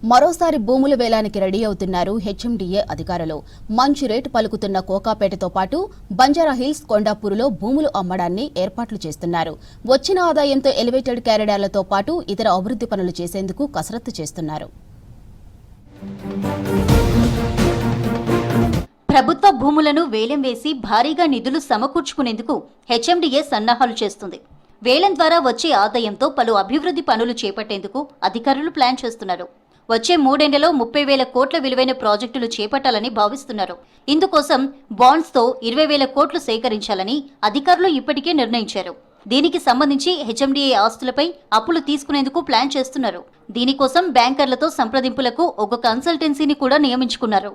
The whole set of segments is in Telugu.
మరోసారి భూముల వేలానికి రెడీ అవుతున్నారు హెచ్ఎండిఏ అధికారులు. మంచి రేటు పలుకుతున్న కోకాపేటతో పాటు బంజారాహిల్స్, కొండాపూర్లో భూములు అమ్మడాన్ని ఏర్పాట్లు చేస్తున్నారు. వచ్చిన ఆదాయంతో ఎలివేటెడ్ కారిడార్లతో పాటు ఇతర అభివృద్ధి పనులు చేసేందుకు కసరత్తు చేస్తున్నారు. ప్రభుత్వ భూములను వేలం వేసి భారీగా నిధులు సమకూర్చుకునేందుకు హెచ్ఎండిఏ సన్నాహాలు చేస్తుంది. వేలం ద్వారా వచ్చే ఆదాయంతో పలు అభివృద్ధి పనులు చేపట్టేందుకు అధికారులు ప్లాన్ చేస్తున్నారు. వచ్చే 3 ఏళ్లలో 30,000 కోట్ల విలువైన ప్రాజెక్టులు చేపట్టాలని భావిస్తున్నారు. ఇందుకోసం బాండ్స్తో 20,000 కోట్లు సేకరించాలని అధికారులు ఇప్పటికే నిర్ణయించారు. దీనికి సంబంధించి హెచ్ఎండిఏ ఆస్తులపై అప్పులు తీసుకునేందుకు ప్లాన్ చేస్తున్నారు. దీనికోసం బ్యాంకర్లతో సంప్రదింపులకు ఒక కన్సల్టెన్సీని కూడా నియమించుకున్నారు.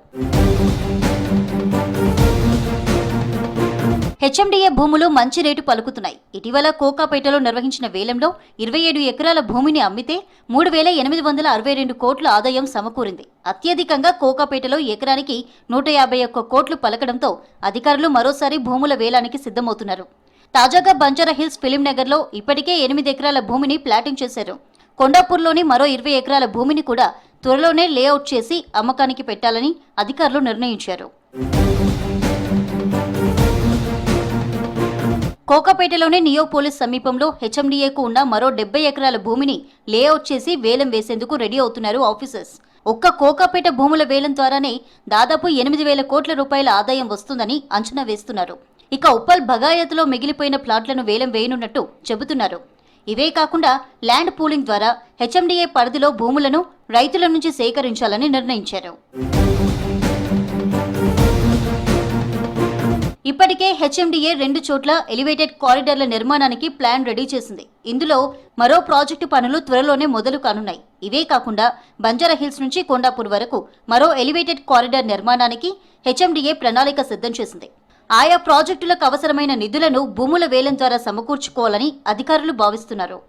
హెచ్ఎండిఏ భూములు మంచి రేటు పలుకుతున్నాయి. ఇటీవల కోకాపేటలో నిర్వహించిన వేలంలో 27 ఎకరాల భూమిని అమ్మితే 3,862 కోట్ల ఆదాయం సమకూరింది. అత్యధికంగా కోకాపేటలో ఎకరానికి 151 కోట్లు పలకడంతో అధికారులు మరోసారి భూముల వేలానికి సిద్ధమవుతున్నారు. తాజాగా బంజారాహిల్స్, ఫిలిం నగర్లో ఇప్పటికే 8 ఎకరాల భూమిని ప్లాటింగ్ చేశారు. కొండాపూర్లోని మరో 20 ఎకరాల భూమిని కూడా త్వరలోనే లేఅవుట్ చేసి అమ్మకానికి పెట్టాలని అధికారులు నిర్ణయించారు. కోకాపేటలోని నియోపోలిస్ సమీపంలో హెచ్ఎండిఏకు ఉన్న మరో 70 ఎకరాల భూమిని లేఅవుట్ చేసి వేలం వేసేందుకు రెడీ అవుతున్నారు ఆఫీసర్స్. ఒక్క కోకాపేట భూముల వేలం ద్వారానే దాదాపు 8,000 కోట్ల రూపాయల ఆదాయం వస్తుందని అంచనా వేస్తున్నారు. ఇక ఉప్పల్, బగాయత్లో మిగిలిపోయిన ప్లాట్లను వేలం వేయనున్నట్టు చెబుతున్నారు. ఇవే కాకుండా ల్యాండ్ పూలింగ్ ద్వారా హెచ్ఎండిఏ పరిధిలో భూములను రైతుల నుంచి సేకరించాలని నిర్ణయించారు. ఇప్పటికే హెచ్ఎండిఏ 2 చోట్ల ఎలివేటెడ్ కారిడార్ల నిర్మాణానికి ప్లాన్ రెడీ చేసింది. ఇందులో మరో ప్రాజెక్టు పనులు త్వరలోనే మొదలు కానున్నాయి. ఇవే కాకుండా బంజారాహిల్స్ నుంచి కొండాపూర్ వరకు మరో ఎలివేటెడ్ కారిడార్ నిర్మాణానికి హెచ్ఎండిఏ ప్రణాళిక సిద్ధం చేసింది. ఆయా ప్రాజెక్టులకు అవసరమైన నిధులను భూముల వేలం ద్వారా సమకూర్చుకోవాలని అధికారులు భావిస్తున్నారు.